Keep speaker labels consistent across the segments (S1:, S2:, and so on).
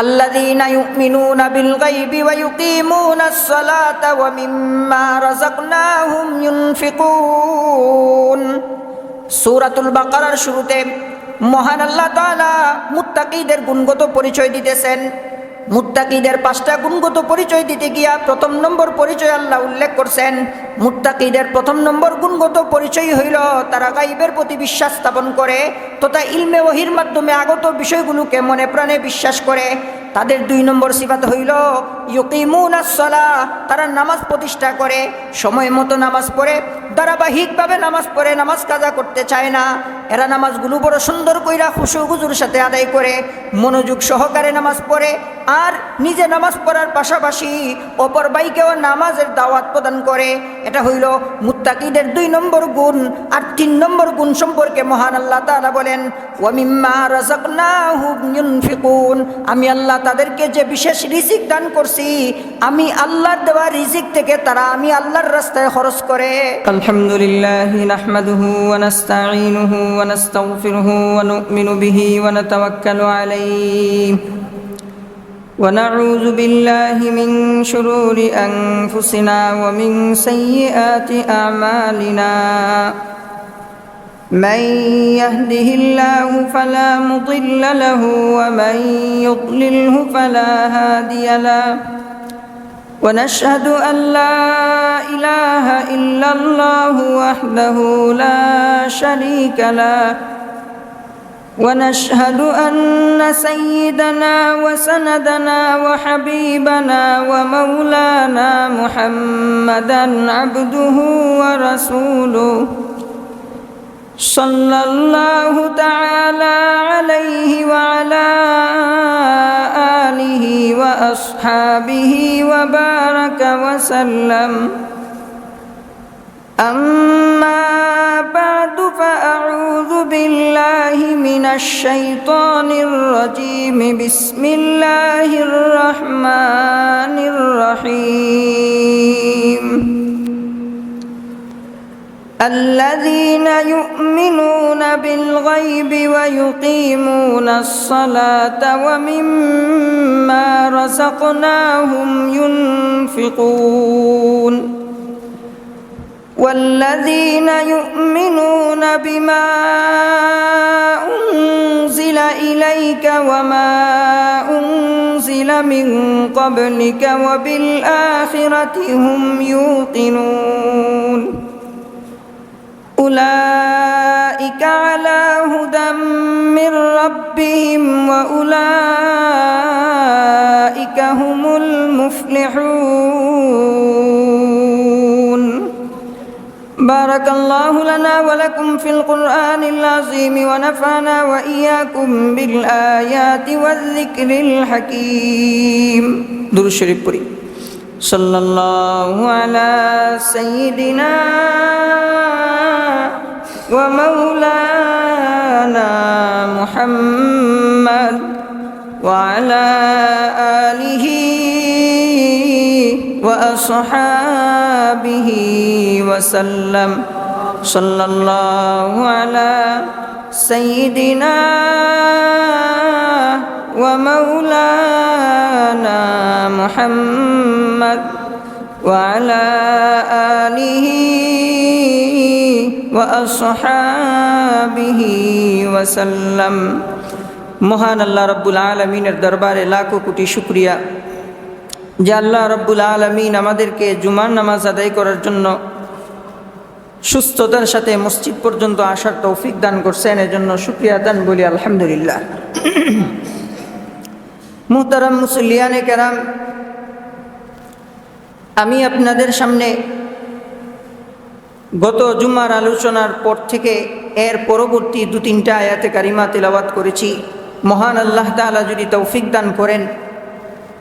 S1: الذين يؤمنون بالغيب ويقيمون الصلاة ومما رزقناهم ينفقون। সূরাতুল বাকারার শুরুতে মহান আল্লাহ তাআলা মুত্তাকিদের গুণগত পরিচয় দিতেছেন। মুত্তাকিদের 5টা গুণগত পরিচয় দিতে গিয়া প্রথম নম্বর পরিচয় আল্লাহ উল্লেখ করছেন। মুত্তাকিদের প্রথম নম্বর গুণগত পরিচয় হইল তারা গায়বের প্রতি বিশ্বাস স্থাপন করে তথা ইলমে ওহীর মাধ্যমে আগত বিষয়গুলোকে মনে প্রাণে বিশ্বাস করে। তাদের 2 নম্বর সিফাত হইল ইউকিমুনাস সালাহ, তারা নামাজ প্রতিষ্ঠা করে, সময় মতো নামাজ পড়ে, ধারাবাহিকভাবে নামাজ পড়ে, নামাজ কাজা করতে চায় না। এরা নামাজগুলো বড় সুন্দর কইরা খুশু গুজুর সাথে আদায় করে, মনোযোগ সহকারে নামাজ পড়ে, আর নিজে নামাজ পড়ার পাশাপাশি অপর ভাইকেও নামাজের দাওয়াত প্রদান করে। এটা হইল মুত্তাকিদের 2 নম্বর গুণ। আর 3 নম্বর গুণ সম্পর্কে মহান আল্লাহ তাআলা বলেন ওয়া মিম্মা রাযাকনাহুম ইউনফিকুন, আমি আল্লাহ তাদেরকে যে বিশেষ রিজিক দান করছি, আমি আল্লাহর দেওয়া রিজিক থেকে তারা আমি আল্লাহর রাস্তায় খরচ করে।
S2: আলহামদুলিল্লাহ নাহমাদুহু ওয়া নাস্তাঈনুহু ওয়া নাস্তাগফিরুহু ওয়া নু'মিনু বিহি ওয়া নাতাওয়াক্কালু আলাইহি ওয়া নাউযু বিল্লাহি মিন শুরুরি আনফুসিনা ওয়া মিন সাইয়্যাতি আ'মালিনা। من يهده الله فلا مضل له ومن يضلله فلا هادي له ونشهد أن لا إله إلا الله وحده لا شريك له ونشهد أن سيدنا وسندنا وحبيبنا ومولانا محمدا عبده ورسوله صلى الله تعالى عليه وعلى آله وأصحابه وبارك وسلم. أما بعد فأعوذ بالله من الشيطان الرجيم. بسم الله الرحمن الرحيم. الذين يؤمنون بالغيب ويقيمون الصلاة ومما رزقناهم ينفقون. والذين يؤمنون بما أنزل إليك وما أنزل من قبلك وبالآخرة هم يوقنون. أولئك على هدى من ربهم وأولئك هم المفلحون. بارك الله لنا ولكم في القرآن العظيم ونفعنا وإياكم بالآيات والذكر الحكيم. درود الشريف পড়ি। صلى الله على سيدنا ومولانا محمد وعلى آله وأصحابه وسلم. صلى الله على سيدنا ومولانا محمد وعلى آله وأصحابه وسلم. মহান আল্লাহ রব্বুল আলমিনের দরবারে লাখো কোটি শুকরিয়া যে আল্লাহ রব্বুল আলমিন আমাদেরকে জুমার নামাজ আদায় করার জন্য সুস্থতার সাথে মসজিদ পর্যন্ত আসার তৌফিক দান করছেন। এজন্য শুকরিয়া দান বলি আলহামদুলিল্লাহ। মুহতারাম মুসল্লিয়ানে কেরাম, আমি আপনাদের সামনে গত জুমার আলোচনার পর থেকে এর পরবর্তী 2-3টা আয়াতে কারিমা তিলাওয়াত করেছি। মহান আল্লাহ তাআলা যদি তৌফিক দান করেন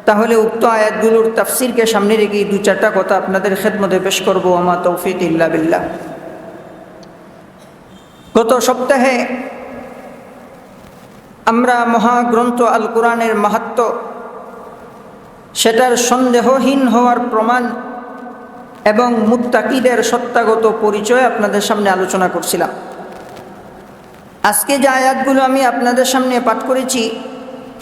S2: তাহলে উক্ত আয়াতগুলোর তাফসিরকে সামনে রেখে 2-4টা কথা আপনাদের খেদমতে পেশ করব। আমা তৌফিক ইল্লা বিল্লাহ। গত সপ্তাহে আমরা মহাগ্রন্থ আল কোরআনের মাহাত্ম্য, সেটার সন্দেহহীন হওয়ার প্রমাণ এবং মুত্তাকিদের সত্তাগত পরিচয় আপনাদের সামনে আলোচনা করছিলাম। আজকে যে আয়াতগুলো আমি আপনাদের সামনে পাঠ করেছি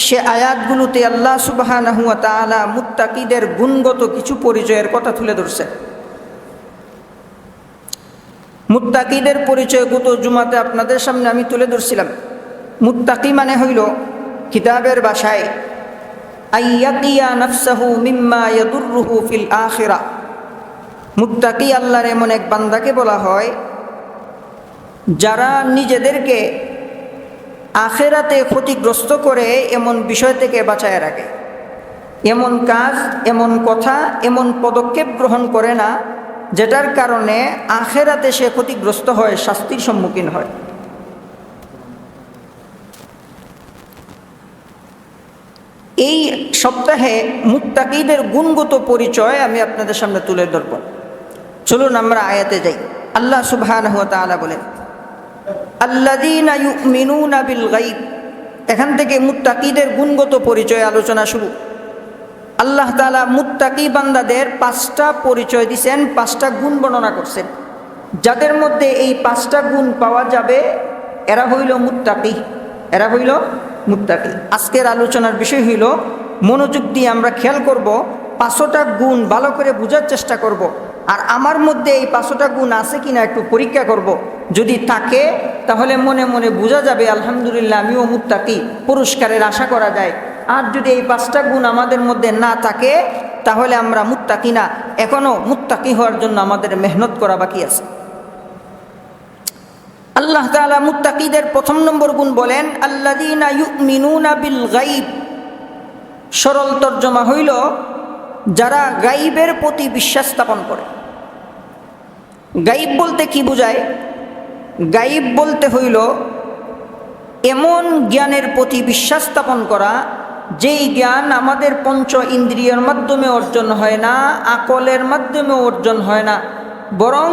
S2: সে আয়াতগুলোতে আল্লাহ সুবহানাহু ওয়া তাআলা মুত্তাকিদের গুণগত কিছু পরিচয়ের কথা তুলে ধরছেন। মুত্তাকিদের পরিচয় গত জুমাতে আপনাদের সামনে আমি তুলে ধরছিলাম। মুত্তাকি মানে হইল কিতাবের ভাষায় আইয়াকিয়া নাফসাহু মিম্মা ইয়াদুররুহু ফিল আখিরা। মুত্তাকি আল্লাহর এমন এক বান্দাকে বলা হয় যারা নিজেদেরকে আখিরাতে ক্ষতিগ্রস্ত করে এমন বিষয় থেকে বাঁচায় রাখে, এমন কাজ, এমন কথা, এমন পদক্ষেপ গ্রহণ করে না যেটার কারণে আখিরাতে সে ক্ষতিগ্রস্ত হয়, শাস্তির সম্মুখীন হয়। এই সপ্তাহে মুত্তাকিদের গুণগত পরিচয় আমি আপনাদের সামনে তুলে ধরব। চলুন আমরা আয়াতে যাই। আল্লাহ সুবহানাহু ওয়া তাআলা বলেন আল্লাযীনা ইউমিনুনা বিল গায়ব। এখান থেকে মুত্তাকিদের গুণগত পরিচয় আলোচনা শুরু। আল্লাহ তাআলা মুত্তাকি বান্দাদের 5টা পরিচয় দিয়েছেন, 5টা গুণ বর্ণনা করছেন। যাদের মধ্যে এই 5টা গুণ পাওয়া যাবে এরা হইল মুত্তাকি, এরা হইল মুত্তাকি। আজকের আলোচনার বিষয় হইল, মনোযোগ দিয়ে আমরা খেয়াল করব, 5টা গুণ ভালো করে বোঝার চেষ্টা করব। আর আমার মধ্যে এই 5টা গুণ আছে কিনা একটু পরীক্ষা করব। যদি থাকে তাহলে মনে মনে বোঝা যাবে আলহামদুলিল্লাহ আমিও মুত্তাকি, পুরস্কারের আশা করা যায়। আর যদি এই 5টা গুণ আমাদের মধ্যে না থাকে তাহলে আমরা মুত্তাকি না, এখনও মুত্তাকি হওয়ার জন্য আমাদের মেহনত করা বাকি আছে। আল্লাহ তাআলা মুত্তাকিদের 1 নম্বর গুণ বলেন আল্লাযীনা ইউমিনুনা বিল গায়ব। সরল তর্জমা হইল যারা গায়বের প্রতি বিশ্বাস স্থাপন করে। গায়ব বলতে কি বোঝায়? গায়ব বলতে হইল এমন জ্ঞানের প্রতি বিশ্বাস স্থাপন করা যেই জ্ঞান আমাদের পঞ্চ ইন্দ্রিয়ের মাধ্যমে অর্জন হয় না, আকলের মাধ্যমে অর্জন হয় না, বরং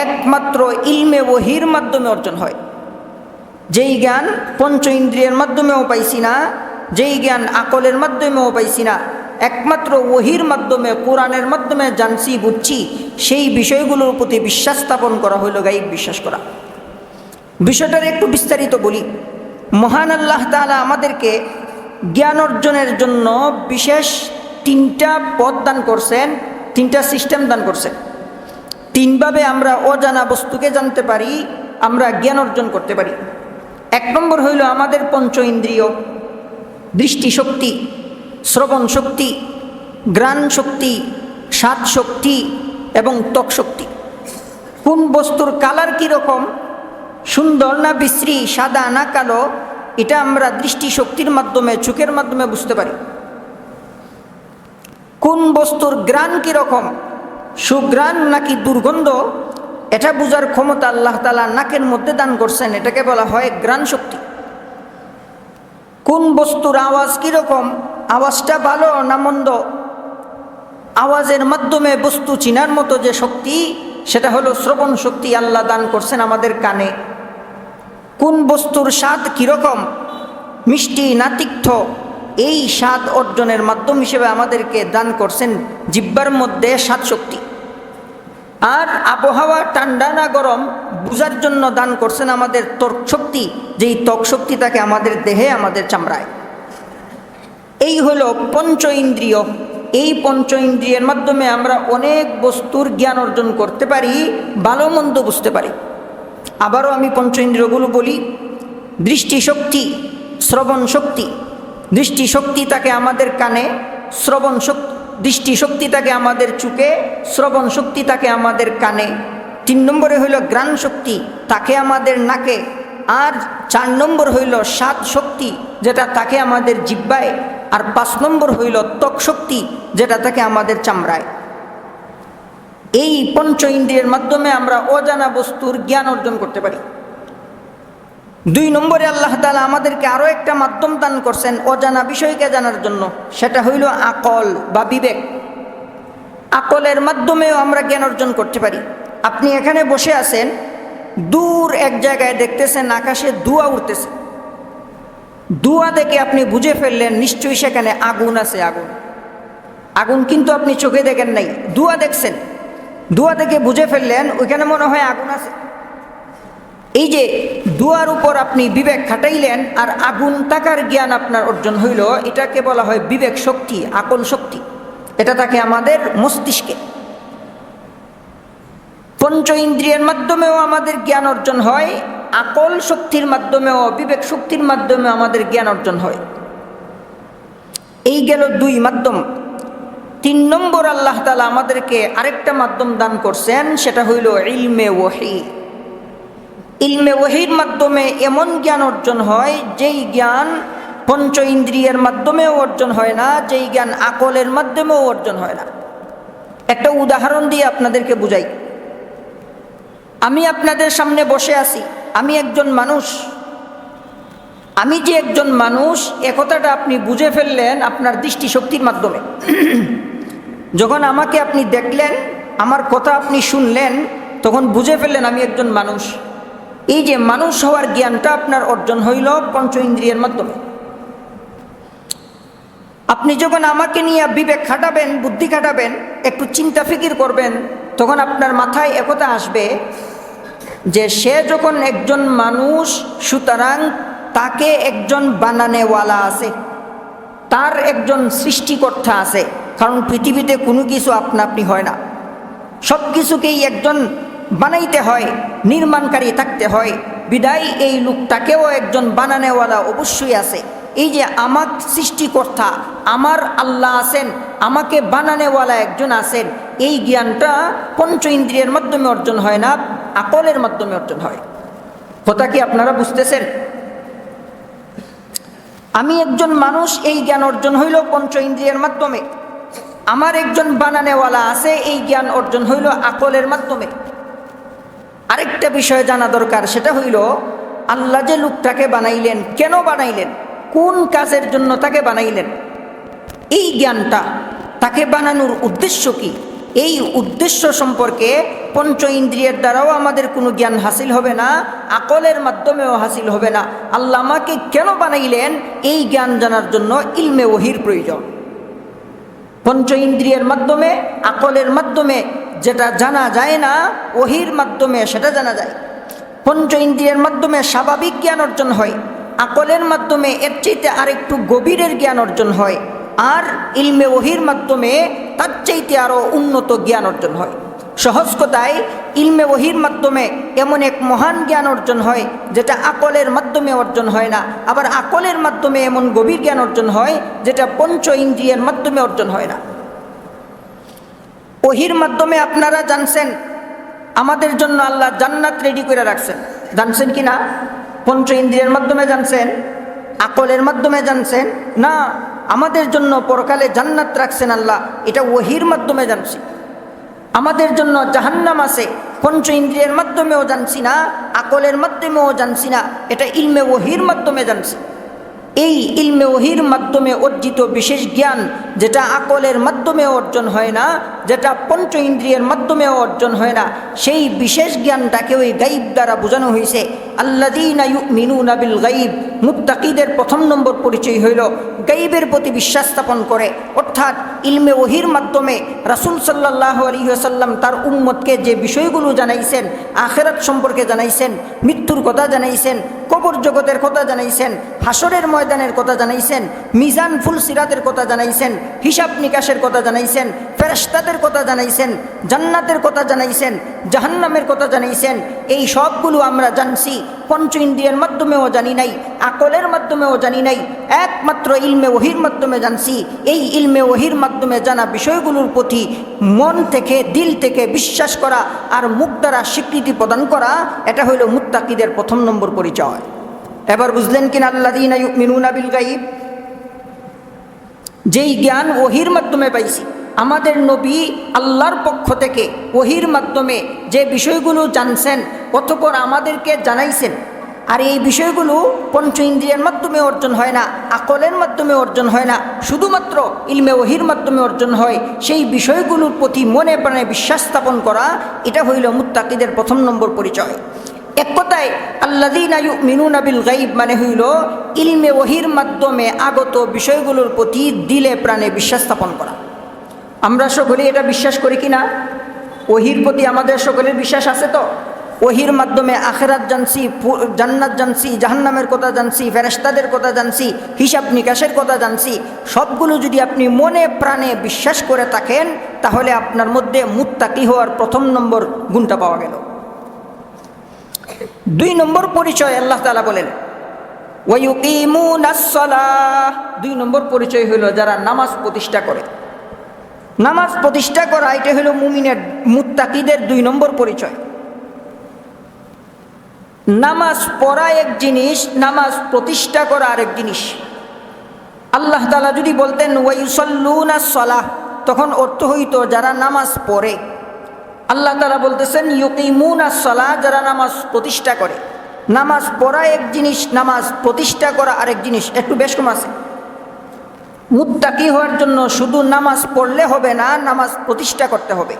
S2: একমাত্র ইলমে ওহির মাধ্যমে অর্জন হয়। যেই জ্ঞান পঞ্চ ইন্দ্রিয়ের মাধ্যমেও পাইছি না, যেই জ্ঞান আকলের মাধ্যমেও পাইছি না, একমাত্র ওহির মাধ্যমে, কোরআনের মাধ্যমে জানছি, বুঝছি, সেই বিষয়গুলোর প্রতি বিশ্বাস স্থাপন করা হইল গায়ব বিশ্বাস করা। বিষয়টার একটু বিস্তারিত বলি। মহান আল্লাহ তাআলা আমাদেরকে জ্ঞান অর্জনের জন্য বিশেষ 3টা পথ দান করছেন, 3টা সিস্টেম দান করছেন। 3ভাবে আমরা অজানা বস্তুকে জানতে পারি, আমরা জ্ঞান অর্জন করতে পারি। 1 নম্বর হইল আমাদের পঞ্চ ইন্দ্রিয়, দৃষ্টিশক্তি, শ্রবণ শক্তি, ঘ্রাণ শক্তি, স্বাদ শক্তি এবং ত্বক শক্তি। কোন বস্তুর কালার কীরকম, সুন্দর না বিশ্রী, সাদা না কালো, এটা আমরা দৃষ্টিশক্তির মাধ্যমে, চোখের মাধ্যমে বুঝতে পারি। কোন বস্তুর ঘ্রাণ কীরকম, সুঘ্রাণ নাকি দুর্গন্ধ, এটা বোঝার ক্ষমতা আল্লাহ তাআলা নাকের মধ্যে দান করছেন, এটাকে বলা হয় ঘ্রাণ শক্তি। কোন বস্তুর আওয়াজ কীরকম, আওয়াজটা ভালো না মন্দ, আওয়াজের মাধ্যমে বস্তু চিনার মতো যে শক্তি, সেটা হলো শ্রবণ শক্তি, আল্লাহ দান করছেন আমাদের কানে। কোন বস্তুর স্বাদ কীরকম, মিষ্টি না তিক্ত, এই স্বাদ অর্জনের মাধ্যম হিসেবে আমাদেরকে দান করছেন জিহ্বার মধ্যে স্বাদ শক্তি। আর আবহাওয়া ঠান্ডা না গরম বুঝার জন্য দান করছেন আমাদের ত্বক শক্তি, যেই ত্বক শক্তিটাকে আমাদের দেহে, আমাদের চামড়ায়। এই হলো পঞ্চ ইন্দ্রিয়। এই পঞ্চ ইন্দ্রিয়ের মাধ্যমে আমরা অনেক বস্তুর জ্ঞান অর্জন করতে পারি, ভালো মন্দ বুঝতে পারি। আবারও আমি পঞ্চ ইন্দ্রিয়গুলো বলি। দৃষ্টিশক্তি, শ্রবণ শক্তি, দৃষ্টিশক্তি থাকে আমাদের কানে, শ্রবণ শক্তি, দৃষ্টিশক্তি থাকে আমাদের চোখে, শ্রবণ শক্তি থাকে আমাদের কানে। 3 নম্বরে হইল ঘ্রাণ শক্তি, তাকে আমাদের নাকে। আর 4 নম্বর হইল স্বাদ শক্তি, যেটা থাকে আমাদের জিহ্বায়। আর 5 নম্বর হইল ত্বক শক্তি, যেটা থাকে আমাদের চামড়ায়। এই পঞ্চ ইন্দ্রিয়ের মাধ্যমে আমরা অজানা বস্তুর জ্ঞান অর্জন করতে পারি। 2 নম্বরে আল্লাহ তাআলা আমাদেরকে আরও একটা মাধ্যম দান করছেন অজানা বিষয়কে জানার জন্য, সেটা হইল আকল বা বিবেক। আকলের মাধ্যমেও আমরা জ্ঞান অর্জন করতে পারি। আপনি এখানে বসে আছেন, দূর এক জায়গায় দেখতেছেন আকাশে ধোঁয়া উঠতেছে। ধোঁয়া দেখে আপনি বুঝে ফেললেন নিশ্চয়ই সেখানে আগুন আছে। আগুন, আগুন কিন্তু আপনি চোখে দেখেন নাই, ধোঁয়া দেখছেন। ধোঁয়া দেখে বুঝে ফেললেন ওইখানে মনে হয় আগুন আছে।
S1: এই যে দুয়ার উপর আপনি বিবেক খাটাইলেন আর আগুন টাকার জ্ঞান আপনার অর্জন হইল, এটাকে বলা হয় বিবেক শক্তি, আকল শক্তি। এটা থাকে আমাদের মস্তিষ্কে। পঞ্চ ইন্দ্রিয়ের মাধ্যমেও আমাদের জ্ঞান অর্জন হয়, আকল শক্তির মাধ্যমেও, বিবেক শক্তির মাধ্যমেও আমাদের জ্ঞান অর্জন হয়। এই গেল দুই মাধ্যম। 3 নম্বর আল্লাহ তাআলা আমাদেরকে আরেকটা মাধ্যম দান করছেন, সেটা হইল ইলমে ওহী। ইলমে ওহীর মাধ্যমে এমন জ্ঞান অর্জন হয় যেই জ্ঞান পঞ্চ ইন্দ্রিয়ের মাধ্যমেও অর্জন হয় না, যেই জ্ঞান আকলের মাধ্যমেও অর্জন হয় না। একটা উদাহরণ দিয়ে আপনাদেরকে বুঝাই। আমি আপনাদের সামনে বসে আছি, আমি একজন মানুষ। আমি যে একজন মানুষ এ কথাটা আপনি বুঝে ফেললেন আপনার দৃষ্টিশক্তির মাধ্যমে। যখন আমাকে আপনি দেখলেন, আমার কথা আপনি শুনলেন, তখন বুঝে ফেললেন আমি একজন মানুষ। এই যে মানুষ হওয়ার জ্ঞানটা আপনার অর্জন হইল পঞ্চ ইন্দ্রিয়ের মাধ্যমে। আপনি যখন আমাকে নিয়ে বিবেক খাটাবেন, বুদ্ধি খাটাবেন, একটু চিন্তা ফিকির করবেন, তখন আপনার মাথায় একথা আসবে যে সে যখন একজন মানুষ, সুতরাং তাকে একজন বানানেওয়ালা আছে, তার একজন সৃষ্টিকর্তা আছে। কারণ পৃথিবীতে কোনো কিছু আপনা আপনি হয় না, সব কিছুকেই একজন বানাইতে হয়, নির্মাণকারী থাকতে হয়। বিদায় এই লোকটাকেও একজন বানানেওয়ালা অবশ্যই আছে। এই যে আমার সৃষ্টিকর্তা, আমার আল্লাহ আছেন, আমাকে বানানেওয়ালা একজন আছেন, এই জ্ঞানটা পঞ্চ ইন্দ্রিয়ের মাধ্যমে অর্জন হয় না, আকলের মাধ্যমে অর্জন হয়। কথা কি আপনারা বুঝতেছেন? আমি একজন মানুষ, এই জ্ঞান অর্জন হইল পঞ্চ ইন্দ্রিয়ের মাধ্যমে। আমার একজন বানানেওয়ালা আছে, এই জ্ঞান অর্জন হইল আকলের মাধ্যমে। আরেকটা বিষয় জানা দরকার, সেটা হইল আল্লাহ যে লোকটাকে বানাইলেন, কেন বানাইলেন, কোন কাজের জন্য তাকে বানাইলেন, এই জ্ঞানটা, তাকে বানানোর উদ্দেশ্য কি, এই উদ্দেশ্য সম্পর্কে পঞ্চ ইন্দ্রিয়ের দ্বারাও আমাদের কোনো জ্ঞান হাসিল হবে না, আকলের মাধ্যমেও হাসিল হবে না। আল্লাহ আমাকে কেন বানাইলেন, এই জ্ঞান জানার জন্য ইলমে ওহীর প্রয়োজন। পঞ্চ ইন্দ্রিয়ের মাধ্যমে, আকলের মাধ্যমে যেটা জানা যায় না, ওহীর মাধ্যমে সেটা জানা যায়। পঞ্চ ইন্দ্রিয়ের মাধ্যমে স্বাভাবিক জ্ঞান অর্জন হয়, আকলের মাধ্যমে এর চাইতে আরেকটু গভীরের জ্ঞান অর্জন হয়, আর ইলমে ওহীর মাধ্যমে তার চাইতে আরও উন্নত জ্ঞান অর্জন হয়। সহজ কথায় ইলমে ওহীর মাধ্যমে এমন এক মহান জ্ঞান অর্জন হয় যেটা আকলের মাধ্যমে অর্জন হয় না, আবার আকলের মাধ্যমে এমন গভীর জ্ঞান অর্জন হয় যেটা পঞ্চ ইন্দ্রিয়ের মাধ্যমে অর্জন হয় না। ওহীর মাধ্যমে আপনারা জানছেন আমাদের জন্য আল্লাহ জান্নাত রেডি করে রাখছেন, জানছেন কি না? পঞ্চ ইন্দ্রিয়ের মাধ্যমে জানছেন, আকলের মাধ্যমে জানছেন না? আমাদের জন্য পরকালে জান্নাত রাখছেন আল্লাহ, এটা ওহীর মাধ্যমে জানছি। আমাদের জন্য জাহান্নাম আছে, পঞ্চ ইন্দ্রিয়ের মাধ্যমেও জানছি না, আকলের মাধ্যমেও জানছি না, এটা ইলমে ওহীর মাধ্যমে জানছি। এই ইলমে ওহীর মাধ্যমে অর্জিত বিশেষ জ্ঞান, যেটা আকলের মাধ্যমে অর্জন হয় না, যেটা পঞ্চ ইন্দ্রিয়ের মাধ্যমেও অর্জন হয় না, সেই বিশেষ জ্ঞানটাকে ওই গাইব দ্বারা বোঝানো হয়েছে। আল্লাযীনা ইউমিনুনা বিল গাইব, মুত্তাকিদের প্রথম নম্বর পরিচয় হইল গাইবের প্রতি বিশ্বাস স্থাপন করে। অর্থাৎ ইলমে ওহীর মাধ্যমে রাসূল সাল্লাল্লাহু আলাইহি ওয়াসাল্লাম তার উম্মতকে যে বিষয়গুলো জানাইছেন, আখিরাত সম্পর্কে জানাইছেন, মৃত্যুর কথা জানাইছেন, কবর জগতের কথা জানাইছেন, হাসরের ময়দানের কথা জানাইছেন, মিজান ফুল সিরাতের কথা জানাইছেন, হিসাব নিকাশের কথা জানাইছেন, ফেরেশতাদের কথা জানাইছেন, জান্নাতের কথা জানাইছেন, জাহান্নামের কথা জানাইছেন। এই সবগুলো আমরা জানছি, পঞ্চ ইন্দ্রিয়ের মাধ্যমেও জানি নাই, আকলের মাধ্যমেও জানি নাই, একমাত্র ইলমে ওহীর মাধ্যমে জানছি। এই ইলমে ওহীর মাধ্যমে জানা বিষয়গুলোর প্রতি মন থেকে, দিল থেকে বিশ্বাস করা আর মুখ দ্বারা স্বীকৃতি প্রদান করা, এটা হইল মুত্তাকিদের প্রথম নম্বর পরিচয়। এবার বুঝলেন কিনা আল্লাযীনা ইউমিনুনা বিল গায়ব? যেই জ্ঞান ওহীর মাধ্যমে পাইছি, আমাদের নবী আল্লাহর পক্ষ থেকে ওহীর মাধ্যমে যে বিষয়গুলো জানছেন, অতঃপর আমাদেরকে জানাইছেন। আর এই বিষয়গুলো পঞ্চ ইন্দ্রিয়ের মাধ্যমে অর্জন হয় না, আকলের মাধ্যমে অর্জন হয় না, শুধুমাত্র ইলমে ওহীর মাধ্যমে অর্জন হয়। সেই বিষয়গুলোর প্রতি মনে প্রাণে বিশ্বাস স্থাপন করা, এটা হইল মুত্তাকিদের প্রথম নম্বর পরিচয়। এক কথায় আল্লাযীনা ইউমিনুনা বিল গায়ব মানে হইল ইলমে ওহীর মাধ্যমে আগত বিষয়গুলোর প্রতি দিলে প্রাণে বিশ্বাস স্থাপন করা। আমরা সকলেই এটা বিশ্বাস করি কি না? ওহীর প্রতি আমাদের সকলের বিশ্বাস আছে তো? ওহির মাধ্যমে আখেরাত জানছি, জান্নাত জানছি, জাহান্নামের কথা জানছি, ফেরেশতাদের কথা জানছি, হিসাব নিকাশের কথা জানছি। সবগুলো যদি আপনি মনে প্রাণে বিশ্বাস করে থাকেন, তাহলে আপনার মধ্যে মুত্তাকি হওয়ার প্রথম নম্বর গুণটা পাওয়া গেল। 2 নম্বর পরিচয় আল্লাহ তাআলা বলেন ওয়ায়ুকিমুনাস সালাহ। 2 নম্বর পরিচয় হলো যারা নামাজ প্রতিষ্ঠা করে। নামাজ প্রতিষ্ঠা করা এটা হলো মুমিনের, মুত্তাকিদের 2 নম্বর পরিচয়। নামাজ পড়া এক জিনিস, নামাজ প্রতিষ্ঠা করা আরেক জিনিস। আল্লাহ তাআলা যদি বলতেন ওয়ায়ুসাল্লুনাস সালাহ, তখন অর্থ হইতো যারা নামাজ পড়ে। আল্লাহ তাআলা বলতেছেন ইউকিমুনাস সালাহ, যারা নামাজ প্রতিষ্ঠা করে। নামাজ পড়া এক জিনিস, নামাজ প্রতিষ্ঠা করা আরেক জিনিস, একটু বেশ কম আছে। মুত্তাকি হওয়ার জন্য শুধু নামাজ পড়লে হবে না, নামাজ প্রতিষ্ঠা করতে হবে।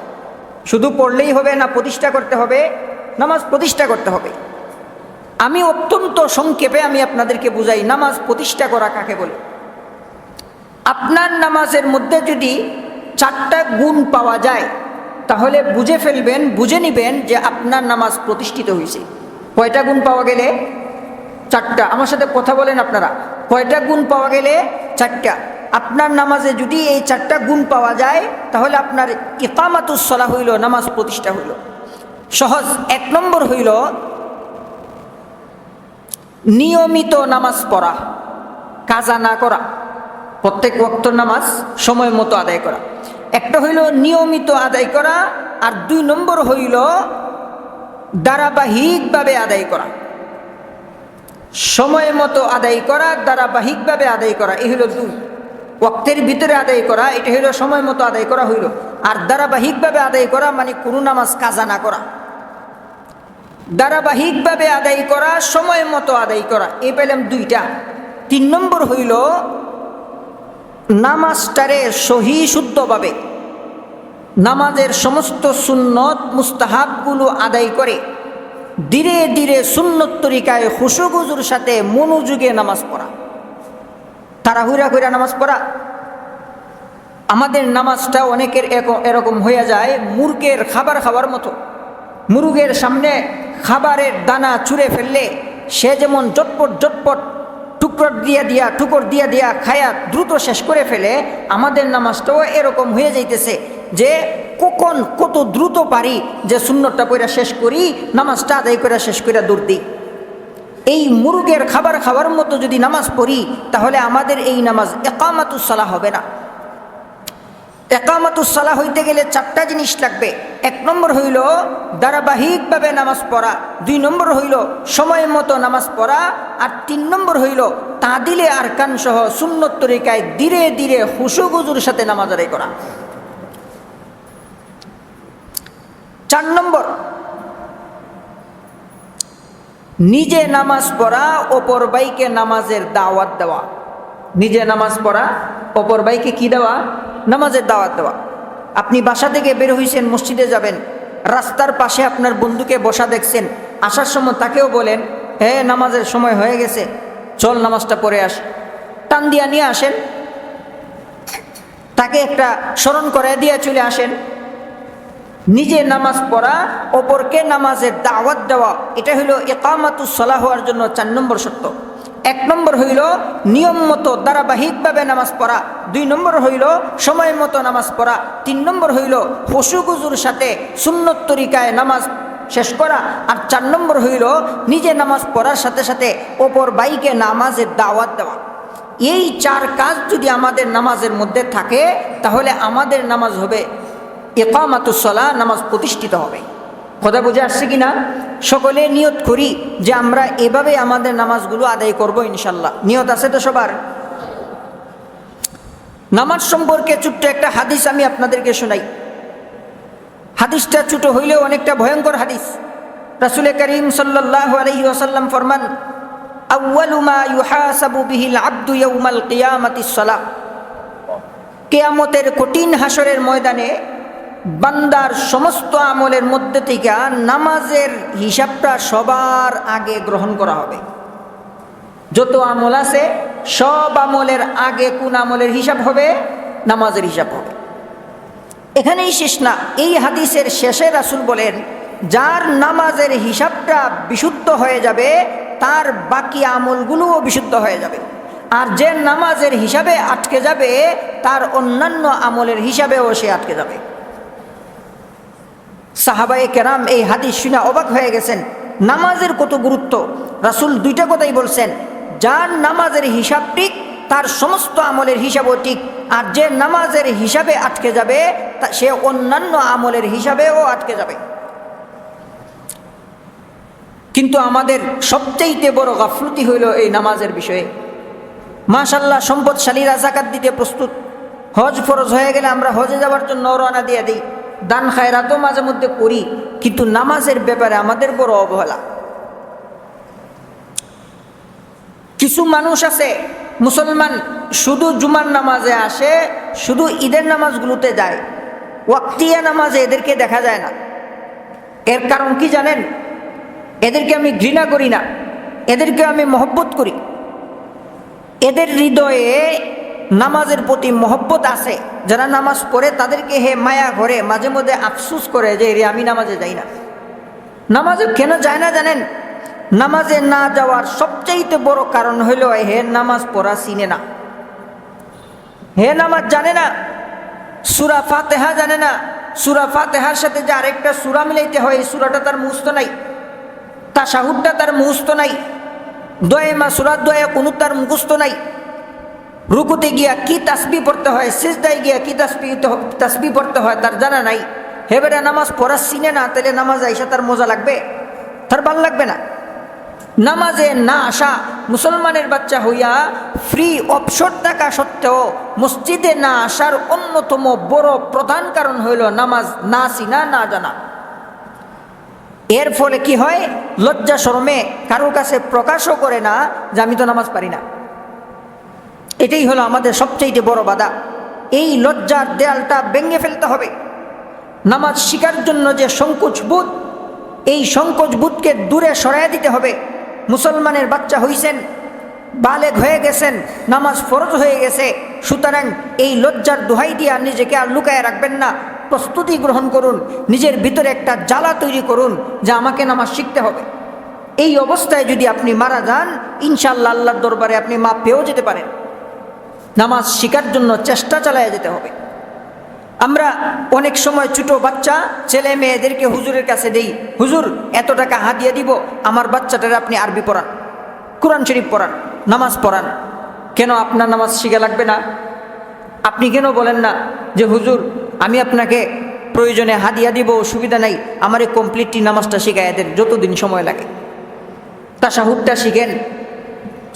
S1: শুধু পড়লেই হবে না, প্রতিষ্ঠা করতে হবে, নামাজ প্রতিষ্ঠা করতে হবে। আমি অত্যন্ত সংক্ষেপে আমি আপনাদেরকে বুঝাই নামাজ প্রতিষ্ঠা করা কাকে বলে। আপনার নামাজের মধ্যে যদি 4টা গুণ পাওয়া যায়, তাহলে বুঝে ফেলবেন, বুঝে নিবেন যে আপনার নামাজ প্রতিষ্ঠিত হয়েছে। কয়টা গুণ পাওয়া গেলে? 4টা। আমার সাথে কথা বলেন আপনারা, কয়টা গুণ পাওয়া গেলে? 4টা। আপনার নামাজে যদি এই 4টা গুণ পাওয়া যায়, তাহলে আপনার ইকামাতুস সালাহ হইল, নামাজ প্রতিষ্ঠা হইল। সহজ। 1 নম্বর হইল নিয়মিত নামাজ পড়া, কাজা না করা, প্রত্যেক ওয়াক্ত নামাজ সময় মতো আদায় করা। একটা হইল নিয়মিত আদায় করা, আর 2 নম্বর হইল ধারাবাহিকভাবে আদায় করা। সময় মতো আদায় করা, ধারাবাহিকভাবে আদায় করা, এই হইল 2। ওয়াক্তের ভিতরে আদায় করা, এটা হইল সময় মতো আদায় করা হইল। আর ধারাবাহিকভাবে আদায় করা মানে কোনো নামাজ কাজা না করা। ধারাবাহিকভাবে আদায় করা, সময় মতো আদায় করা, এই পেলাম 2টা। 3 নম্বর হইল নামাজটারে সহি শুদ্ধভাবে, নামাজের সমস্ত সুন্নত মুস্তাহাবগুলো আদায় করে ধীরে ধীরে সুন্নত তরিকায় খুশুগুজুর সাথে মনোযোগে নামাজ পড়া। তাড়াহুড়া করে নামাজ পড়া। আমাদের নামাজটা অনেকের এরকম হয়ে যায় মুরগের খাবার খাওয়ার মতো। মুরগের সামনে খাবারের দানা ছুঁড়ে ফেললে সে যেমন জটপট জটপট টুকর দিয়া দিয়া খায়া দ্রুত শেষ করে ফেলে, আমাদের নামাজটাও এরকম হয়ে যাইতেছে যে কখন কত দ্রুত পারি যে সুন্নতটা পড়া শেষ করি, নামাজটা আদায় করে শেষ করে দৌড় দিই। এই মুরগের খাবার খাওয়ার মতো যদি নামাজ পড়ি, তাহলে আমাদের এই নামাজ ইকামাতুস সালাহ হবে না। ইকামাতুস সালাহ হইতে গেলে 4টা জিনিস লাগবে। 1 নম্বর হইল ধারাবাহিকভাবে নামাজ পড়া, 2 নম্বর হইল সময় মতো নামাজ পড়া, আর 3 নম্বর হইল তাদিলে আরকান সহ সুন্নত তরিকায় ধীরে ধীরে খুশুগুজুর সাথে নামাজ আদায় করা। 4 নম্বর নিজে নামাজ পড়া, অপর ভাইকে নামাজের দাওয়াত দেওয়া। নিজে নামাজ পড়া, অপর ভাইকে কি দেওয়া? নামাজের দাওয়াত দেওয়া। আপনি বাসা থেকে বের হইছেন, মসজিদে যাবেন, রাস্তার পাশে আপনার বন্ধুকে বসা দেখছেন, আসার সময় তাকেও বলেন হ্যাঁ নামাজের সময় হয়ে গেছে, চল নামাজটা পড়ে আস। টান দিয়া নিয়ে আসেন, তাকে একটা স্মরণ করে দিয়ে চলে আসেন। নিজে নামাজ পড়া, অপরকে নামাজের দাওয়াত দেওয়া, এটা হইল ইকামাতুস সালাহ হওয়ার জন্য 4 নম্বর শর্ত। 1 নম্বর হইল নিয়ম মতো ধারাবাহিকভাবে নামাজ পড়া, 2 নম্বর হইল সময় মতো নামাজ পড়া, 3 নম্বর হইল খুশুগুজুর সাথে সুন্নত তরিকায় নামাজ শেষ করা, আর 4 নম্বর হইল নিজে নামাজ পড়ার সাথে সাথে অপর ভাইকে নামাজের দাওয়াত দেওয়া। এই 4 কাজ যদি আমাদের নামাজের মধ্যে থাকে, তাহলে আমাদের নামাজ হবে ইকামাতুস সালাহ, নামাজ প্রতিষ্ঠিত হবে। কথা বুঝে আসছে কিনা? সকলে নিয়ত করি যে আমরা এভাবে আমাদের নামাজগুলো আদায় করব ইনশাল্লাহ। নিয়ত আছে তো সবার? নামাজ সম্পর্কে ছোট্ট একটা হাদিস আমি আপনাদেরকে শোনাই। হাদিসটা ছোট হইলেও অনেকটা ভয়ঙ্কর হাদিস। রাসূল করিম সাল্লাল্লাহু আলাইহি ওয়াসাল্লাম ফরমান, আউয়ালু মা ইউহাসাবু বিহিল আবদু ইয়াউমাল কিয়ামাতিস সালাহ। কিয়ামতের কঠিন হাসরের ময়দানে বান্দার সমস্ত আমলের মধ্যে থেকে নামাজের হিসাবটা সবার আগে গ্রহণ করা হবে। যত আমল আছে সব আমলের আগে কোন আমলের হিসাব হবে? নামাজের হিসাব হবে। এখানেই শেষ না, এই হাদিসের শেষে রাসূল বলেন যার নামাজের হিসাবটা বিশুদ্ধ হয়ে যাবে তার বাকি আমলগুলোও বিশুদ্ধ হয়ে যাবে, আর যে নামাজের হিসাবে আটকে যাবে তার অন্যান্য আমলের হিসাবেও সে আটকে যাবে। সাহাবায়ে কেরাম এই হাদিস শুনে অবাক হয়ে গেছেন, নামাজের কত গুরুত্ব। রাসূল দুইটা কথাই বলছেন, যার নামাজের হিসাব ঠিক তার সমস্ত আমলের হিসাবও ঠিক, আর যে নামাজের হিসাবে আটকে যাবে সে অন্যান্য আমলের হিসাবেও আটকে যাবে। কিন্তু আমাদের সবচেয়ে বড় গাফলতি হইল এই নামাজের বিষয়ে। মাশাআল্লাহ, সম্পদশালীরা যাকাত দিতে প্রস্তুত, হজ ফরজ হয়ে গেলে আমরা হজে যাওয়ার জন্য রওনা দিয়ে দিই, দান খায়রাতও মাঝে মধ্যে করি, কিন্তু নামাজের ব্যাপারে আমাদের বড় অবহেলা। কিছু মানুষ আছে মুসলমান, শুধু জুমার নামাজে আসে, শুধু ঈদের নামাজগুলোতে যায়, ওয়াক্তিয়া নামাজে এদেরকে দেখা যায় না। এর কারণ কি জানেন? এদেরকে আমি ঘৃণা করি না, এদেরকে আমি মহব্বত করি। এদের হৃদয়ে নামাজের প্রতি মহব্বত আছে। যারা নামাজ পড়ে তাদেরকে হে মায়া করে, মাঝে মধ্যে আফসুস করে যে রে আমি নামাজে যাই না। নামাজে কেন যায় না জানেন? নামাজে না যাওয়ার সবচাইতে বড় কারণ হইল হে নামাজ পড়া চিনে না, হে নামাজ জানে না, সূরা ফাতিহা জানে না। সূরা ফাতিহার সাথে যে আরেকটা সূরা মিলাইতে হয় এই সূরাটা তার মুখস্থ নাই, তাশাহুদটা তার মুখস্থ নাই, দোয়া মাসুরা দোয়া কুনুত তার মুখস্থ নাই, রুকুতে গিয়া কি তাসবিহ পড়তে হয়, সিজদায় গিয়া কি তাসবিহ পড়তে হয় তার জানা নাই। হে বেটা, নামাজ পড়া চিনে না, তাহলে নামাজ আইসা তার মজা লাগবে? তার ভাল লাগবে না। নামাজে না আসা, মুসলমানের বাচ্চা হইয়া ফ্রি অপশন থাকা সত্ত্বেও মসজিদে না আসার অন্যতম বড় প্রধান কারণ হইল নামাজ না চিনা, না জানা। এর ফলে কি হয়? লজ্জা শরমে কারোর কাছে প্রকাশও করে না যে আমি তো নামাজ পারি না। এটাই হলো আমাদের সবচেয়ে বড় বাধা। এই লজ্জার দেয়ালটা ভেঙে ফেলতে হবে। নামাজ শিকার জন্য যে সংকোচ বোধ, এই সংকোচ বোধকে দূরে সরাইয়া দিতে হবে। মুসলমানের বাচ্চা হইছেন, বালেগ হয়ে গেছেন, নামাজ ফরজ হয়ে গেছে, সুতরাং এই লজ্জার দোহাই দিয়া নিজেকে আর লুকায় রাখবেন না। প্রস্তুতি গ্রহণ করুন, নিজের ভিতরে একটা জ্বালা তৈরি করুন যে আমাকে নামাজ শিখতে হবে। এই অবস্থায় যদি আপনি মারা যান, ইনশাআল্লাহ আল্লাহর দরবারে আপনি মাপ পেয়েও যেতে পারেন। নামাজ শিখার জন্য চেষ্টা চালায় যেতে হবে। আমরা অনেক সময় ছোট বাচ্চা ছেলে মেয়েদেরকে হুজুরের কাছে দেই, হুজুর এত টাকা হাদিয়া দিব, আমার বাচ্চাটারে আপনি আরবি পড়ান, কোরআন শরীফ পড়ান, নামাজ পড়ান। কেন আপনার নামাজ শিখা লাগবে না? আপনি কেন বলেন না যে হুজুর আমি আপনাকে প্রয়োজনে হাদিয়া দিব, অসুবিধা নাই, আমার এই কমপ্লিটলি নামাজটা শিখাই দেন, যতদিন সময় লাগে। তাশাহুদটা শিখেন,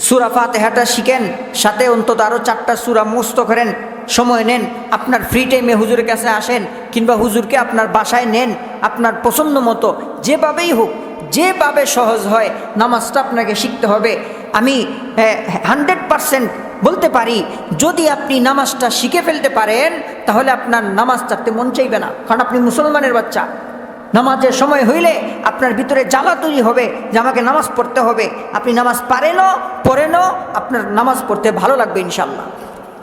S1: সূরা ফাতিহাটা শিখেন, সাথে অন্তত আরও 4টা সূরা মুখস্থ করেন, সময় নেন। আপনার ফ্রি টাইমে হুজুরের কাছে আসেন, কিংবা হুজুরকে আপনার বাসায় নেন, আপনার পছন্দ মতো যেভাবেই হোক, যেভাবে সহজ হয় নামাজটা আপনাকে শিখতে হবে। আমি 100% বলতে পারি, যদি আপনি নামাজটা শিখে ফেলতে পারেন তাহলে আপনার নামাজ ছাড়তে মন চাইবে না, কারণ আপনি মুসলমানের বাচ্চা। নামাজের সময় হইলে আপনার ভিতরে জ্বালা তৈরি হবে যে আমাকে নামাজ পড়তে হবে। আপনি নামাজ পারেনও পড়েনও, আপনার নামাজ পড়তে ভালো লাগবে ইনশাল্লাহ।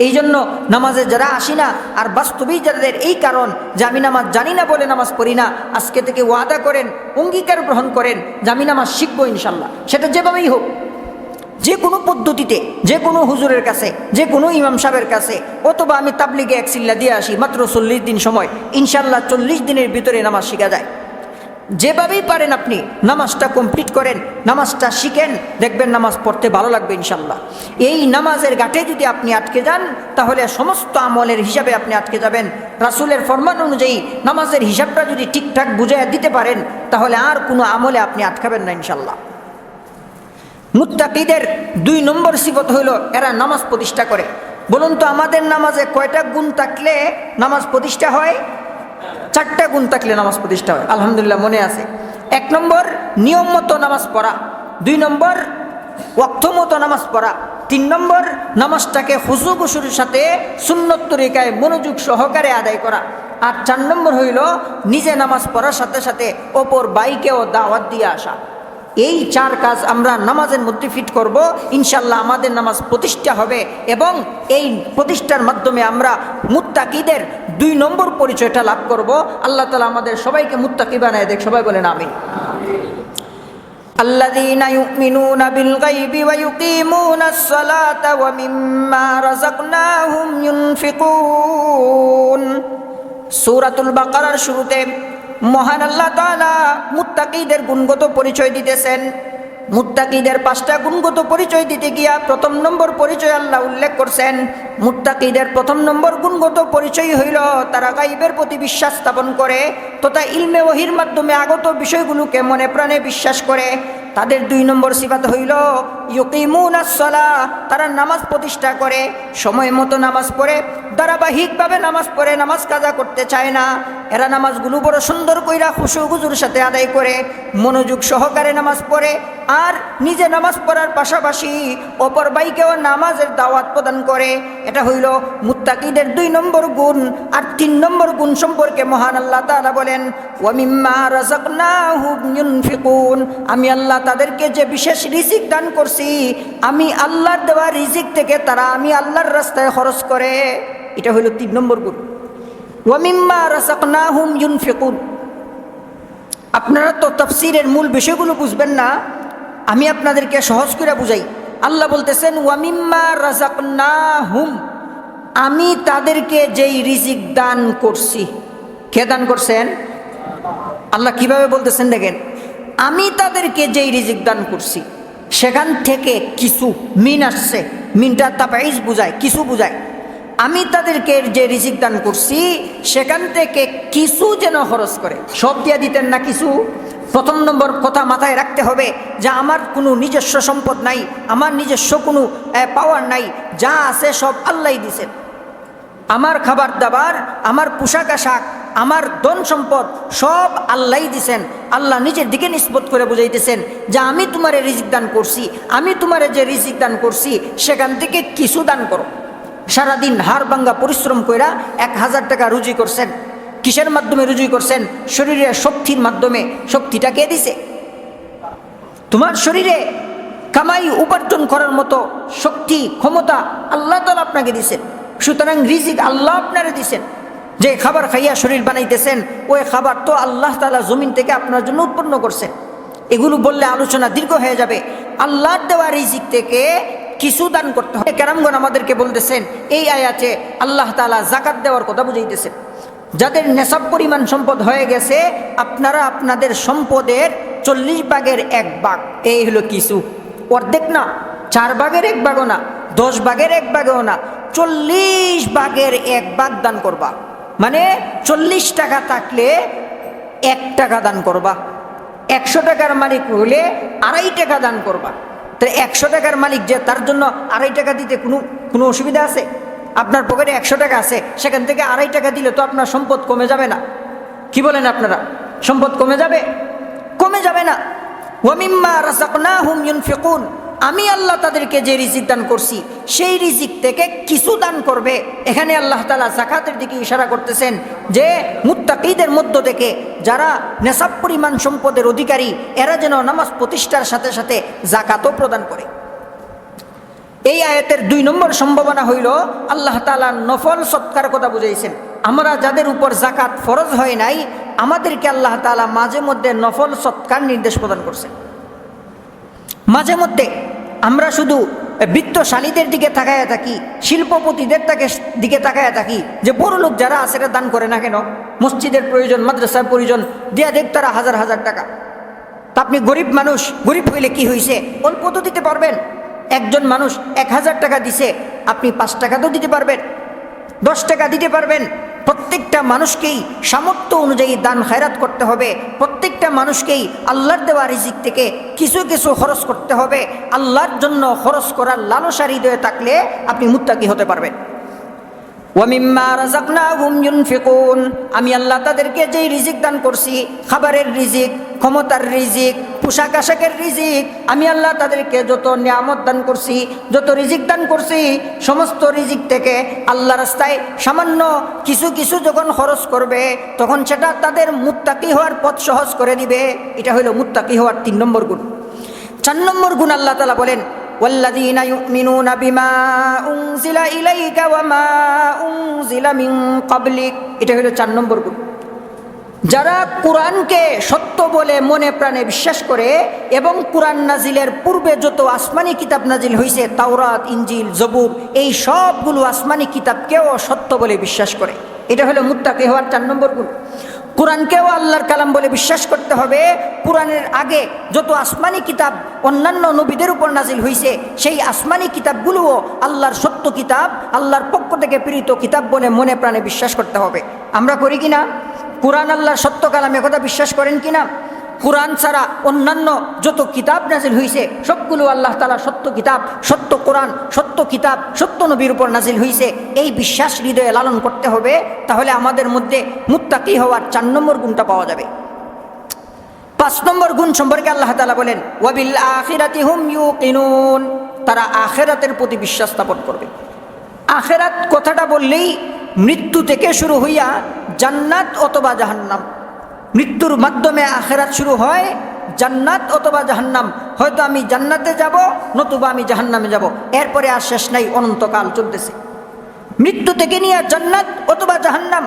S1: এই জন্য নামাজে যারা আসি না, আর বাস্তবেই যাদের এই কারণ যে আমি নামাজ জানি না বলে নামাজ পড়ি না, আজকে থেকে ওয়াদা করেন, অঙ্গীকার গ্রহণ করেন যে আমি নামাজ শিখবো ইনশাল্লাহ। সেটা যেভাবেই হোক, যে কোনো পদ্ধতিতে, যে কোনো হুজুরের কাছে, যে কোনো ইমাম সাহেবের কাছে, অথবা আমি তাবলিগে এক সিল্লা দিয়ে আসি, মাত্র 40 দিন সময়, ইনশাল্লাহ 40 দিনের ভিতরে নামাজ শেখা যায়। যেভাবেই পারেন আপনি নামাজটা কমপ্লিট করেন, নামাজটা শিখেন, দেখবেন নামাজ পড়তে ভালো লাগবে ইনশাল্লাহ। এই নামাজের ঘাটে যদি আপনি আটকে যান তাহলে সমস্ত আমলের হিসাবে আপনি আটকে যাবেন। রাসূলের ফরমান অনুযায়ী নামাজের হিসাবটা যদি ঠিকঠাক বুঝাইয়া দিতে পারেন তাহলে আর কোনো আমলে আপনি আটকাবেন না ইনশাল্লাহ। মুত্তাকিদের 2 নম্বর সিফত হইল এরা নামাজ প্রতিষ্ঠা করে। বলুন তো আমাদের নামাজে কয়টা গুণ থাকলে নামাজ প্রতিষ্ঠা হয়? 4টা গুণ থাকলে নামাজ প্রতিষ্ঠা হয়। আলহামদুলিল্লাহ মনে আছে। 1 নম্বর নিয়ম মতো নামাজ পড়া, 2 নম্বর ওয়াক্ত মতো নামাজ পড়া, 3 নম্বর নামাজটাকে খুশু খুশুর সাথে সুন্নত তরিকায় মনোযোগ সহকারে আদায় করা, আর 4 নম্বর হইল নিজে নামাজ পড়ার সাথে সাথে অপর বাইকেও দাওয়াত দিয়ে আসা। এই 4 কাজ আমরা নামাজের মধ্যে ফিট করব, ইনশাল্লাহ আমাদের নামাজ প্রতিষ্ঠা হবে এবং এই প্রতিষ্ঠার মাধ্যমে আমরা মুত্তাকিদের 2 নম্বর পরিচয়টা লাভ করব। আল্লাহ তাআলা আমাদের সবাইকে মুত্তাকি বানায় দেখ, সবাই বলেন আমিন। আল্লাযীনা ইউমিনুনা বিল গায়বি ওয়া ইউকিমুনাস সালাতা ওয়া মিম্মা রাযাকনাহুম ইউনফিকুন। সূরাতুল বাকারার শুরুতে মহান আল্লাহ তাআলা মুত্তাকিদের গুণগত পরিচয় দিতেছেন। মুত্তাকিদের 5টা গুণগত পরিচয় দিতে গিয়া প্রথম নম্বর পরিচয় আল্লাহ উল্লেখ করছেন। মুত্তাকিদের প্রথম নম্বর গুণগত পরিচয় হইল তারা গায়বের প্রতি বিশ্বাস স্থাপন করে তথা ইলমে ওহীর মাধ্যমে আগত বিষয়গুলোকে মনে প্রাণে বিশ্বাস করে। তাদের 2 নম্বর সিফাত হইল ইউকিমুনাস সালাহ, তারা নামাজ প্রতিষ্ঠা করে, সময় মতো নামাজ পড়ে, ধারাবাহিকভাবে নামাজ পড়ে, নামাজ কাজা করতে চায় না। এরা নামাজগুলো বড় সুন্দর কইরা খুশু গুজুর সাথে আদায় করে, মনোযোগ সহকারে নামাজ পড়ে আর নিজে নামাজ পড়ার পাশাপাশি অপর ভাইকেও নামাজের দাওয়াত প্রদান করে। এটা হইল মুত্তাকিদের 2 নম্বর গুণ। আর 3 নম্বর গুণ সম্পর্কে মহান আল্লাহ তাআলা বলেন ওয়া মিম্মা রাযাকনাহুম ইউনফিকুন, আমি আল্লাহ তাদেরকে যে বিশেষ রিজিক দান করছি, আমি আল্লাহর দেওয়া রিজিক থেকে তারা আমি আল্লাহর রাস্তায় খরচ করে। এটা হইল 3 নম্বর গুণ। ওয়া মিম্মা রাযাকনাহুম ইউনফিকুন। আপনারা তো তাফসীরের মূল বিষয়গুলো বুঝবেন না, আমি আপনাদেরকে সহজ করে বুঝাই। আল্লাহ বলতেছেন ওয়া মিম্মা রাযাকনাহুম, আমি তাদেরকে যেই রিজিক দান করছি। কে দান করছেন? আল্লাহ কিভাবে বলতেছেন দেখেন, আমি তাদেরকে যেই রিজিক দান করছি সেখান থেকে কিছু, মিন আসছে, মিনটা তাবাইজ বুঝায়, কিছু বুঝায়। আমি তাদেরকে যে রিজিক দান করছি সেখান থেকে কিছু যেন খরচ করে। সব দিয়া দিতেন না, কিছু। প্রথম নম্বর কথা মাথায় রাখতে হবে যে আমার কোনো নিজস্ব সম্পদ নাই, আমার নিজস্ব কোনো পাওয়ার নাই, যা আছে সব আল্লাহই দিছেন। আমার খাবার দাবার, আমার পোশাক আশাক, আমার ধন সম্পদ সব আল্লাহই দিছেন। আল্লাহ নিজের দিকে নিসবত করে বুঝাইতেছেন যে আমি তোমারে রিজিক দান করছি, আমি তোমারে যে রিজিক দান করছি সেখান থেকে কিছু দান করো। সারাদিন হাড় ভাঙ্গা পরিশ্রম কইরা 1000 টাকা রুজি করছেন, কিসের মাধ্যমে রুজি করছেন? শরীরের শক্তির মাধ্যমে। শক্তিটা কে দিছে? তোমার শরীরে কামাই উপার্জন করার মতো শক্তি ক্ষমতা আল্লাহ তাআলা আপনাকে দিছেন। সুতরাং রিজিক আল্লাহ আপনারে দিছেন। যে খাবার খাইয়া শরীর বানাইতেছেন ওই খাবার তো আল্লাহ তাআলা জমিন থেকে আপনার জন্য উৎপন্ন করছেন। এগুলো বললে আলোচনা দীর্ঘ হয়ে যাবে। আল্লাহর দেওয়া রিজিক থেকে কিছু দান করতে হবে। কেরামগণ আমাদেরকে বলতেছেন এই আয়াতে আল্লাহ তাআলা যাকাত দেওয়ার কথা বুঝাইতেছেন। যাদের নেশাব পরিমাণ সম্পদ হয়ে গেছে, আপনারা আপনাদের সম্পদের 40 ভাগের 1 ভাগ, এই হলো কিছু। অর্ধেক না, 4 ভাগের 1 ভাগও না, 10 ভাগের 1 ভাগও না, 40 ভাগের 1 ভাগ দান করবা। মানে 40 টাকা থাকলে 1 টাকা দান করবা। 100 টাকার মালিক হলে 2.5 টাকা দান করবা। তাই 100 টাকার মালিক যে, তার জন্য 2.5 টাকা দিতে কোনো অসুবিধা আছে? আপনার পকেটে 100 টাকা আছে, সেখান থেকে 2.5 টাকা দিলে তো আপনার সম্পদ কমে যাবে না? কি বলেন আপনারা? সম্পদ কমে যাবে? কমে যাবে না। ওয়া মিম্মা রাযাকনাহুম ইউনফিকুন, আমি আল্লাহ তাদেরকে যে রিজিক দান করছি সেই রিজিক থেকে কিছু দান করবে। এখানে আল্লাহ তাআলা যাকাতের দিকে ইশারা করতেছেন যে মুত্তাকিদের মধ্য থেকে যারা নেশাব পরিমাণ সম্পদের অধিকারী, এরা যেন নামাজ প্রতিষ্ঠার সাথে সাথে যাকাতও প্রদান করে। এই আয়াতের 2 নম্বর সম্ভাবনা হইল আল্লাহ তাআলা নফল সৎকার কথা বুঝাইছেন। আমরা যাদের উপর যাকাত ফরজ হয় নাই, আমাদেরকে আল্লাহ তাআলা মাঝে মধ্যে নফল সৎকার নির্দেশ প্রদান করছেন। মাঝে মধ্যে আমরা শুধু বৃত্তশালীদের দিকে তাকায়া থাকি, শিল্পপতিদের দিকে তাকায়া থাকি যে বড় লোক যারা আছে এরা দান করে না কেন? মসজিদের প্রয়োজন, মাদ্রাসার প্রয়োজন, দিয়া দেখ তারা হাজার হাজার টাকা। তা আপনি গরিব মানুষ, গরিব হইলে কি হয়েছে? অল্প তো দিতে পারবেন। একজন মানুষ 1000 টাকা দিছে, আপনি 5 টাকা তো দিতে পারবেন, 10 টাকা দিতে পারবেন। প্রত্যেকটা মানুষকেই সামর্থ্য অনুযায়ী দান খায়রাত করতে হবে। প্রত্যেকটা মানুষকেই আল্লাহর দেওয়া রিজিক থেকে কিছু কিছু খরচ করতে হবে। আল্লাহর জন্য খরচ করার লালসা হৃদয়ে থাকলে আপনি মুত্তাকি হতে পারবেন। ওয়া মিম্মা রাযাকনাহুম ইউনফিকুন, আমি আল্লাহ তাদেরকে যেই রিজিক দান করছি, খাবারের রিজিক, ক্ষমতার রিজিক, পোশাক আশাকের রিজিক, আমি আল্লাহ তাদেরকে যত নিয়ামত দান করছি, যত রিজিক দান করছি, সমস্ত রিজিক থেকে আল্লাহ রাস্তায় সামান্য কিছু কিছু যখন খরচ করবে, তখন সেটা তাদের মুত্তাকি হওয়ার পথ সহজ করে দিবে। এটা হলো মুত্তাকি হওয়ার 3 নম্বর গুণ। 4 নম্বর গুণ আল্লাহ তাআলা বলেন ওয়াল্লাযীনা ইউমিনুনা বিমা উনজিলা ইলাইকা ওয়া মা উনজিলা মিন ক্বাবলিক। এটা হলো 4 নম্বর গুণ। যারা কোরআনকে সত্য বলে মনে প্রাণে বিশ্বাস করে এবং কোরআন নাজিলের পূর্বে যত আসমানি কিতাব নাজিল হয়েছে, তাওরাত, ইনজিল, জবুর, এই সবগুলো আসমানি কিতাবকেও সত্য বলে বিশ্বাস করে, এটা হলো মুত্তাকি হওয়ার 4 নম্বর গুণ। কোরআনকেও আল্লাহর কালাম বলে বিশ্বাস করতে হবে। কোরআনের আগে যত আসমানি কিতাব অন্যান্য নবীদের উপর নাজিল হয়েছে, সেই আসমানি কিতাবগুলোও আল্লাহর সত্য কিতাব, আল্লাহর পক্ষ থেকে প্রেরিত কিতাব বলে মনে প্রাণে বিশ্বাস করতে হবে। আমরা করি কিনা? কোরআন আল্লাহর সত্য কালাম, একথা বিশ্বাস করেন কিনা? কোরআন ছাড়া অন্যান্য যত কিতাব নাজিল হয়েছে সবগুলো আল্লাহ তাআলা সত্য কিতাব, সত্য কোরআন, সত্য কিতাব, সত্য নবীর উপর নাজিল হয়েছে, এই বিশ্বাস হৃদয়ে লালন করতে হবে। তাহলে আমাদের মধ্যে মুত্তাকি হওয়ার 4 নম্বর গুণটা পাওয়া যাবে। 5 নম্বর গুণ সম্পর্কে আল্লাহ তাআলা বলেন ওয়াবিল আখিরাতি হুম ইউকিনুন। তারা আখিরাতের প্রতি বিশ্বাস স্থাপন করবে। আখিরাত কথাটা বললেই মৃত্যু থেকে শুরু হইয়া জান্নাত অথবা জাহান্নাম, মৃত্যুর মাধ্যমে আখিরাত শুরু হয়, জান্নাত অথবা জাহান্নাম। হয়তো আমি জান্নাতে যাব, নতুবা আমি জাহান্নামে যাব, এরপরে আর শেষ নাই, অনন্তকাল চলতেছে। মৃত্যু থেকে নিয়ে জান্নাত অথবা জাহান্নাম,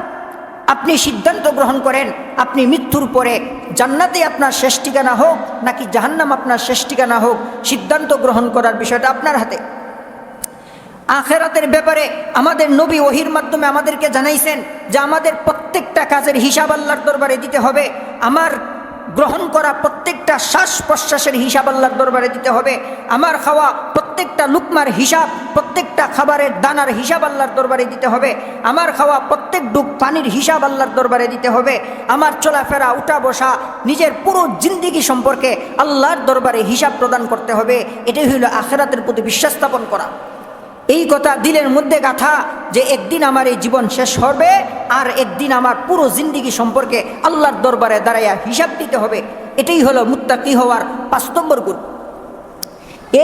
S1: আপনি সিদ্ধান্ত গ্রহণ করেন আপনি মৃত্যুর পরে জান্নাতে আপনার শেষ ঠিকানা হোক নাকি জাহান্নাম আপনার শেষ ঠিকানা হোক, সিদ্ধান্ত গ্রহণ করার বিষয়টা আপনার হাতে। আখিরাতের ব্যাপারে আমাদের নবী ওহির মাধ্যমে আমাদেরকে জানাইছেন যে আমাদের প্রত্যেকটা কাজের হিসাব আল্লাহর দরবারে দিতে হবে। আমার গ্রহণ করা প্রত্যেকটা শ্বাস প্রশ্বাসের হিসাব আল্লাহর দরবারে দিতে হবে। আমার খাওয়া প্রত্যেকটা লুকমার হিসাব, প্রত্যেকটা খাবারের দানার হিসাব আল্লাহর দরবারে দিতে হবে। আমার খাওয়া প্রত্যেক ডুব পানির হিসাব আল্লাহর দরবারে দিতে হবে। আমার চলাফেরা, উঠা বসা, নিজের পুরো জিন্দেগি সম্পর্কে আল্লাহর দরবারে হিসাব প্রদান করতে হবে। এটাই হইল আখিরাতের প্রতি বিশ্বাস স্থাপন করা। এই কথা দিলের মধ্যে গাঁথা যে একদিন আমার এই জীবন শেষ হবে আর একদিন আমার পুরো জিন্দেগি সম্পর্কে আল্লাহর দরবারে দাঁড়াইয়া হিসাব দিতে হবে। এটাই হলো মুত্তাকি হওয়ার 5 নম্বর গুণ।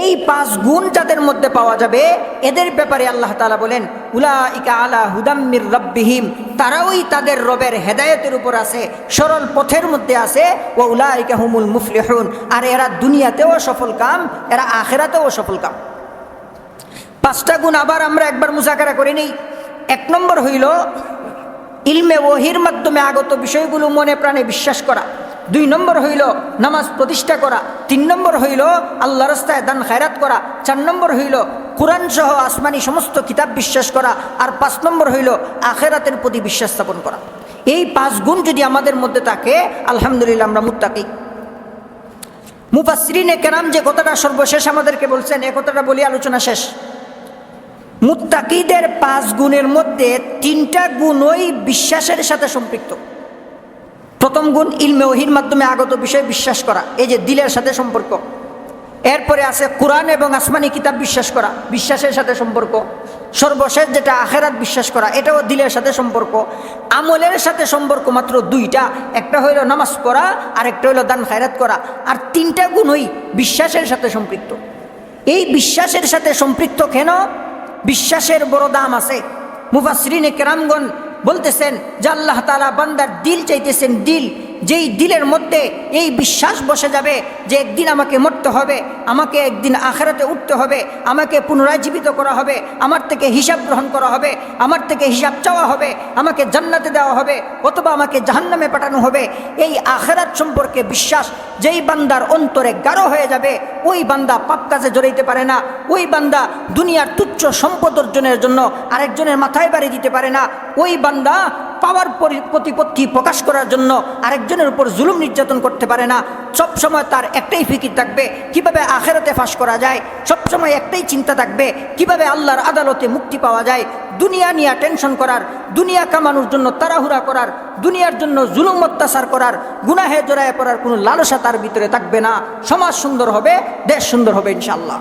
S1: এই 5 গুণ যাদের মধ্যে পাওয়া যাবে, এদের ব্যাপারে আল্লাহ তাআলা বলেন উলাইকা আলা হুদাম মির রাব্বিহিম, তারাই তাদের রবের হেদায়েতের উপর আছে, সরল পথের মধ্যে আছে। ওয়া উলাইকা হুমুল মুফলিহুন, আর এরা দুনিয়াতেও সফল কাম, এরা আখিরাতেও সফল কাম। 5টা গুণ আবার আমরা একবার মুযাকারা করে নিই। 1 নম্বর হইল ইলমে ওহির মাধ্যমে আগত বিষয়গুলো মনে প্রাণে বিশ্বাস করা। 2 নম্বর হইল নামাজ প্রতিষ্ঠা করা। 3 নম্বর হইল আল্লাহর রাস্তায় দান খায়রাত করা। 4 নম্বর হইল কোরআন সহ আসমানি সমস্ত কিতাব বিশ্বাস করা। আর 5 নম্বর হইল আখিরাতের প্রতি বিশ্বাস স্থাপন করা। এই 5 গুণ যদি আমাদের মধ্যে থাকে, আলহামদুলিল্লাহ আমরা মুত্তাকি। মুফাসসিরিনে কেরাম যে কথাটা সর্বশেষ আমাদেরকে বলছেন, এই কথাটা বলি আলোচনা শেষ। মুত্তাকিদের 5 গুণের মধ্যে 3টা গুণই বিশ্বাসের সাথে সম্পৃক্ত। প্রথম গুণ ইলমে ওহির মাধ্যমে আগত বিষয় বিশ্বাস করা, এই যে দিলের সাথে সম্পর্ক। এরপরে আছে কোরআন এবং আসমানি কিতাব বিশ্বাস করা, বিশ্বাসের সাথে সম্পর্ক। সর্বশেষ যেটা আখিরাত বিশ্বাস করা, এটাও দিলের সাথে সম্পর্ক। আমলের সাথে সম্পর্ক মাত্র 2টা, একটা হইল নামাজ পড়া আর একটা হইল দান খায়রাত করা। আর 3টা গুণই বিশ্বাসের সাথে সম্পৃক্ত। এই বিশ্বাসের সাথে সম্পৃক্ত কেন? বিশ্বাসের বড় দাম আছে। মুফাসসিরিনে কেরামগণ বলতেছেন যে আল্লাহ তাআলা বান্দার দিল চাইতেছেন, দিল, যেই দিলের মধ্যে এই বিশ্বাস বসে যাবে যে একদিন আমাকে মরতে হবে, আমাকে একদিন আখিরাতে উঠতে হবে, আমাকে পুনরায় জীবিত করা হবে, আমার থেকে হিসাব গ্রহণ করা হবে, আমার থেকে হিসাব চাওয়া হবে, আমাকে জান্নাতে দেওয়া হবে অথবা আমাকে জাহান্নামে পাঠানো হবে। এই আখিরাত সম্পর্কে বিশ্বাস যেই বান্দার অন্তরে গাঢ় হয়ে যাবে, ওই বান্দা পাপ কাজে জড়াইতে পারে না, ওই বান্দা দুনিয়ার তুচ্ছ সম্পদ অর্জনের জন্য আরেকজনের মাথায় বাড়ি দিতে পারে না, ওই বান্দা পাওয়ার প্রতিপত্তি প্রকাশ করার জন্য আরেকজনের উপর জুলুম নির্যাতন করতে পারে না। সব সময় তার একটাই ফিকির থাকবে কিভাবে আখিরাতে ফাঁস করা যায়, সব সময় একটাই চিন্তা থাকবে কিভাবে আল্লাহর আদালতে মুক্তি পাওয়া যায়। দুনিয়া নিয়ে টেনশন করার, দুনিয়া কামানোর জন্য তাড়াহুড়া করার, দুনিয়ার জন্য জুলুম অত্যাচার করার, গুনাহে জড়ায় পড়ার কোনো লালসা তার ভিতরে থাকবে না। সমাজ সুন্দর হবে, দেশ সুন্দর হবে ইনশাআল্লাহ।